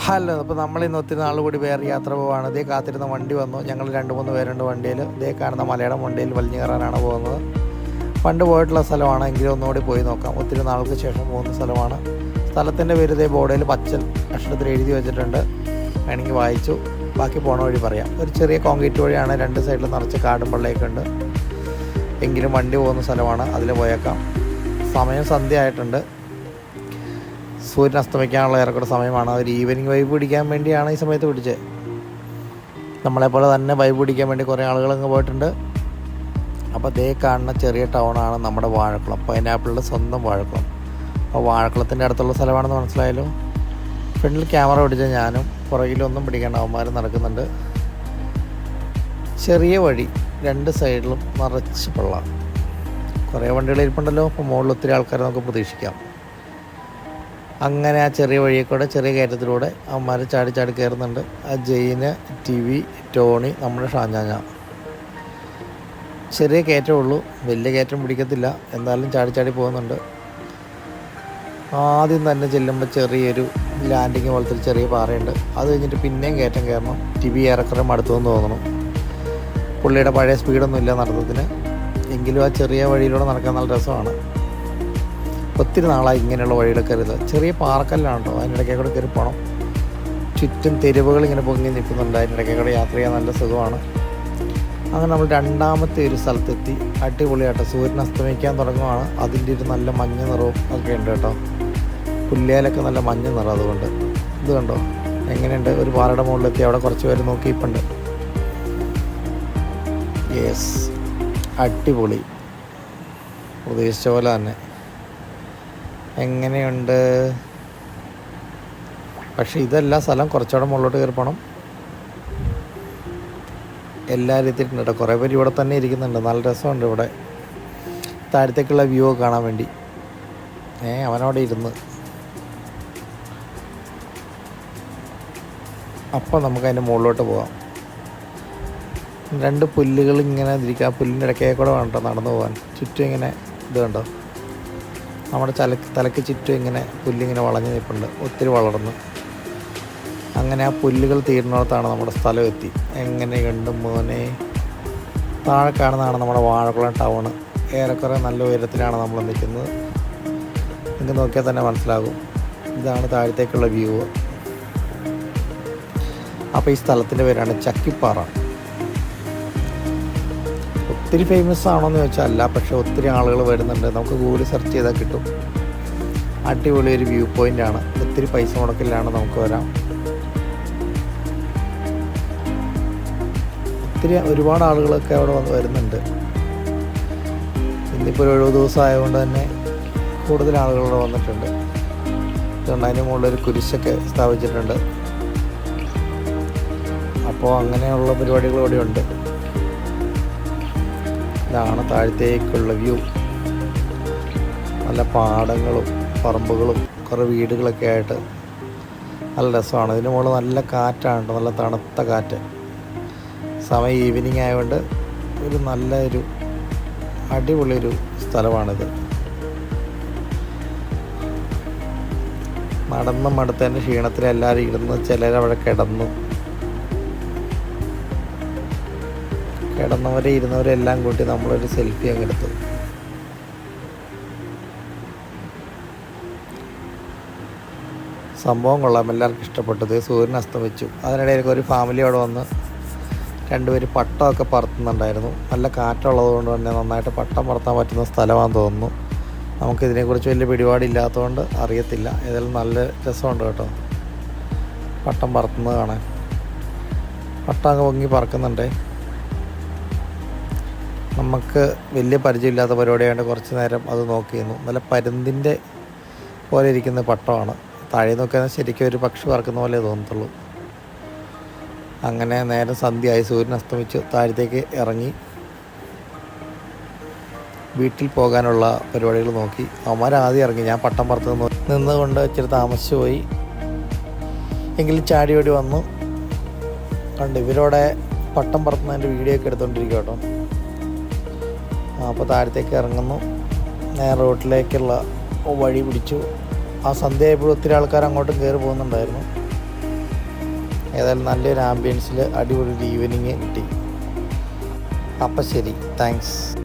Hello, അപ്പോൾ നമ്മളിന്ന് ഒത്തിരി നാൾ കൂടി വേറെ യാത്ര പോവുകയാണ്. ഇതേ കാത്തിരുന്ന വണ്ടി വന്നു. ഞങ്ങൾ 2-3 പേരുണ്ട് വണ്ടിയിൽ. ഇതേ കാണുന്ന മലയുടെ വണ്ടിയിൽ വലിഞ്ഞു കയറാനാണ് പോകുന്നത്. പണ്ട് പോയിട്ടുള്ള സ്ഥലമാണ്, എങ്കിലും ഒന്നുകൂടി പോയി നോക്കാം. ഒത്തിരി നാൾക്ക് ശേഷം പോകുന്ന സ്ഥലമാണ്. സ്ഥലത്തിൻ്റെ പേര് ഇതേ ബോർഡിൽ പച്ച അക്ഷരത്തിൽ എഴുതി വെച്ചിട്ടുണ്ട്. വേണമെങ്കിൽ വായിച്ചു ബാക്കി പോണ വഴി പറയാം. ഒരു ചെറിയ കോൺക്രീറ്റ് വഴിയാണ്, 2 സൈഡിൽ നിറച്ച് കാടും വെള്ളയൊക്കെ ഉണ്ട്. എങ്കിലും വണ്ടി പോകുന്ന സ്ഥലമാണ്, അതിൽ പോയേക്കാം. സമയം സന്ധ്യ ആയിട്ടുണ്ട്. സൂര്യൻ അസ്തമിക്കാനുള്ള ഏറെക്കുറെ സമയമാണ്. ഒരു ഈവനിങ് വൈബ് പിടിക്കാൻ വേണ്ടിയാണ് ഈ സമയത്ത് പിടിച്ചത്. നമ്മളെപ്പോലെ തന്നെ വൈബ് പിടിക്കാൻ വേണ്ടി കുറേ ആളുകളങ്ങ് പോയിട്ടുണ്ട്. അപ്പോൾ ദേ കാണുന്ന ചെറിയ ടൗണാണ് നമ്മുടെ വാഴക്കുളം, പൈനാപ്പിളിൻ്റെ സ്വന്തം വാഴക്കുളം. അപ്പോൾ വാഴക്കുളത്തിൻ്റെ അടുത്തുള്ള സ്ഥലമാണെന്ന് മനസ്സിലായല്ലോ. ഫ്രണ്ടിൽ ക്യാമറ പിടിച്ച ഞാനും, പുറകിലൊന്നും പിടിക്കേണ്ട അവന്മാർ നടക്കുന്നുണ്ട്. ചെറിയ വഴി, 2 സൈഡിലും നിറച്ച് വെള്ളം. കുറേ വണ്ടികൾ ഇരിപ്പുണ്ടല്ലോ. അപ്പോൾ മുകളിൽ ഒത്തിരി ആൾക്കാരെ നമുക്ക് പ്രതീക്ഷിക്കാം. അങ്ങനെ ആ ചെറിയ വഴിയെ കൂടെ, ചെറിയ കയറ്റത്തിലൂടെ അവന്മാർ ചാടി കയറുന്നുണ്ട്. ആ ജെയിന്, ടിവി, ടോണി, നമ്മുടെ ഷാഞ്ഞാഞ്ഞ. ചെറിയ കയറ്റമേ ഉള്ളൂ, വലിയ കയറ്റം പിടിക്കത്തില്ല. എന്തായാലും ചാടി പോകുന്നുണ്ട്. ആദ്യം തന്നെ ചെല്ലുമ്പോൾ ചെറിയൊരു ലാൻഡിങ് പോലത്തെ ഒരു ചെറിയ പാറയുണ്ട്. അത് കഴിഞ്ഞിട്ട് പിന്നെയും കയറ്റം കയറണം. ടിവി ഏറെക്കുറെ മടുത്തുവെന്ന് തോന്നുന്നു. പുള്ളിയുടെ പഴയ സ്പീഡൊന്നും ഇല്ല നടത്തത്തിന്. എങ്കിലും ആ ചെറിയ വഴിയിലൂടെ നടക്കാൻ നല്ല രസമാണ്. ഒത്തിരി നാളായി ഇങ്ങനെയുള്ള വഴിയുടെ കയറിയത്. ചെറിയ പാറക്കല്ലാണ് കേട്ടോ, അതിനിടയ്ക്ക് കൂടെ കയറി പോകണം. ചുറ്റും തെരുവുകൾ ഇങ്ങനെ പൊങ്ങി നിൽക്കുന്നുണ്ട്. അതിനിടയ്ക്ക് കൂടെ യാത്ര ചെയ്യാൻ നല്ല സുഖമാണ്. അങ്ങനെ നമ്മൾ 2ാമത്തെ ഒരു സ്ഥലത്തെത്തി. അടിപൊളിയാട്ടോ, സൂര്യൻ അസ്തമിക്കാൻ തുടങ്ങുവാണ്. അതിൻ്റെ ഒരു നല്ല മഞ്ഞ നിറവും ഒക്കെ ഉണ്ട് കേട്ടോ. പുല്ലേലൊക്കെ നല്ല മഞ്ഞ നിറം. അതുകൊണ്ട് ഇത് കണ്ടോ എങ്ങനെയുണ്ട്. ഒരു പാറയുടെ മുകളിലെത്തി. അവിടെ കുറച്ച് പേര് നോക്കിയിപ്പുണ്ട്. യെസ്, അടിപൊളി, ഉദ്ദേശിച്ച പോലെ തന്നെ. എങ്ങനെയുണ്ട്? പക്ഷേ ഇതല്ല സ്ഥലം, കുറച്ചുകൂടെ മുകളിലോട്ട് കയറി പോകണം. എല്ലാവരും എത്തിയിട്ടുണ്ട് കേട്ടോ. കുറേ പേര് ഇവിടെ തന്നെ ഇരിക്കുന്നുണ്ട്. നല്ല രസമുണ്ട് ഇവിടെ. താഴത്തേക്കുള്ള വ്യൂ ഒക്കെ കാണാൻ വേണ്ടി. അവനവിടെ ഇരുന്ന്. അപ്പം നമുക്ക് അതിൻ്റെ മുകളിലോട്ട് പോകാം. 2 പുല്ലുകൾ ഇങ്ങനെ ഇരിക്കുക. ആ പുല്ലിൻ്റെ ഇടയ്ക്കേ കൂടെ വേണം കേട്ടോ നടന്നു പോകാൻ. ചുറ്റും ഇങ്ങനെ ഇത് കണ്ടോ, നമ്മുടെ തലയ്ക്ക് ചുറ്റും ഇങ്ങനെ പുല്ലിങ്ങനെ വളഞ്ഞു നിൽപ്പുണ്ട്. ഒത്തിരി വളർന്ന്. അങ്ങനെ ആ പുല്ലുകൾ തീരുന്നിടത്താണ് നമ്മുടെ സ്ഥലം എത്തി. എങ്ങനെയുണ്ട് മോനെ? താഴെ കാണുന്നതാണ് നമ്മുടെ വാഴക്കുളം ടൗണ്. ഏറെക്കുറെ നല്ല ഉയരത്തിലാണ് നമ്മൾ നിൽക്കുന്നത്. നിങ്ങൾക്ക് നോക്കിയാൽ തന്നെ മനസ്സിലാകും. ഇതാണ് താഴത്തേക്കുള്ള വ്യൂ. അപ്പോൾ ഈ സ്ഥലത്തിൻ്റെ പേരാണ് ചക്കിപ്പാറ. ഒത്തിരി ഫേമസ് ആണോയെന്ന് ചോദിച്ചാൽ അല്ല, പക്ഷേ ഒത്തിരി ആളുകൾ വരുന്നുണ്ട്. നമുക്ക് ഗൂഗിൾ സെർച്ച് ചെയ്താൽ കിട്ടും. അടിപൊളി ഒരു വ്യൂ പോയിൻ്റാണ്. ഒത്തിരി പൈസ മുടക്കില്ലാണ് നമുക്ക് വരാം. ഒരുപാട് ആളുകളൊക്കെ അവിടെ വരുന്നുണ്ട്. ഇന്നിപ്പോൾ ഒരു 70 ദിവസം ആയതുകൊണ്ട് തന്നെ കൂടുതൽ ആളുകൾ വന്നിട്ടുണ്ട്. അതുകൊണ്ട് അതിന് മുകളിലൊരു കുരിശൊക്കെ സ്ഥാപിച്ചിട്ടുണ്ട്. അപ്പോൾ അങ്ങനെയുള്ള പരിപാടികൾ ഇവിടെ ഉണ്ട്. ഇതാണ് താഴത്തേക്കുള്ള വ്യൂ. നല്ല പാടങ്ങളും പറമ്പുകളും കുറേ വീടുകളൊക്കെ ആയിട്ട് നല്ല രസമാണ്. ഇതിന് മുകളിൽ നല്ല കാറ്റാണ്, നല്ല തണുത്ത കാറ്റ്. സമയം ഈവനിങ് ആയതുകൊണ്ട് ഒരു നല്ലൊരു അടിപൊളിയൊരു സ്ഥലമാണിത്. മടുത്തതിൻ്റെ ക്ഷീണത്തിൽ എല്ലാവരും ഇരുന്ന്, ചിലരവിടെ കിടന്നവരെ ഇരുന്നവരെല്ലാം കൂട്ടി നമ്മളൊരു സെൽഫി അങ്ങ് എടുത്തു. സംഭവം കൊള്ളാം, എല്ലാവർക്കും ഇഷ്ടപ്പെട്ടത്. സൂര്യൻ അസ്തമിച്ചു. അതിനിടയിൽ ഒരു ഫാമിലി അവിടെ വന്ന് 2 പേര് പട്ടമൊക്കെ പറത്തുന്നുണ്ടായിരുന്നു. നല്ല കാറ്റുള്ളത് കൊണ്ട് തന്നെ നന്നായിട്ട് പട്ടം പറത്താൻ പറ്റുന്ന സ്ഥലമാണെന്ന് തോന്നുന്നു. നമുക്കിതിനെക്കുറിച്ച് വലിയ പിടിപാടില്ലാത്തതുകൊണ്ട് അറിയത്തില്ല. ഏതായാലും നല്ല രസമുണ്ട് കേട്ടോ പട്ടം പറത്തുന്നത് കാണാൻ. പട്ടം അങ്ങ് പൊങ്ങി പറക്കുന്നുണ്ടേ. നമുക്ക് വലിയ പരിചയമില്ലാത്ത പരിപാടിയായതുകൊണ്ട് കുറച്ച് നേരം അത് നോക്കിയിരുന്നു. നല്ല പരുന്തിൻ്റെ പോലെ ഇരിക്കുന്ന പട്ടമാണ്. താഴെ നോക്കിയാൽ ശരിക്കും ഒരു പക്ഷി പറക്കുന്ന പോലെ തോന്നത്തുള്ളൂ. അങ്ങനെ നേരം സന്ധ്യയായി, സൂര്യൻ അസ്തമിച്ച് താഴത്തേക്ക് ഇറങ്ങി വീട്ടിൽ പോകാനുള്ള പരിപാടികൾ നോക്കി. അവന്മാരാദ്യം ഇറങ്ങി. ഞാൻ പട്ടം പറത്ത് നിന്നുകൊണ്ട് ഇച്ചിരി താമസിച്ചു പോയി. എങ്കിലും ചാടി ഓടി വന്നു. കണ്ട് ഇവരോടെ പട്ടം പറത്തുന്നതിൻ്റെ വീഡിയോ ഒക്കെ എടുത്തുകൊണ്ടിരിക്കും കേട്ടോ. അപ്പോൾ താഴത്തേക്ക് ഇറങ്ങുന്നു. നേരെ റോട്ടിലേക്കുള്ള വഴി പിടിച്ചു. ആ സന്ധ്യയായപ്പോഴും ഒത്തിരി ആൾക്കാർ അങ്ങോട്ടും കയറി പോകുന്നുണ്ടായിരുന്നു. ഏതായാലും നല്ലൊരു ആംബിയൻസിൽ അടിപൊളി ഒരു ഈവനിങ് കിട്ടി. അപ്പം ശരി, താങ്ക്സ്.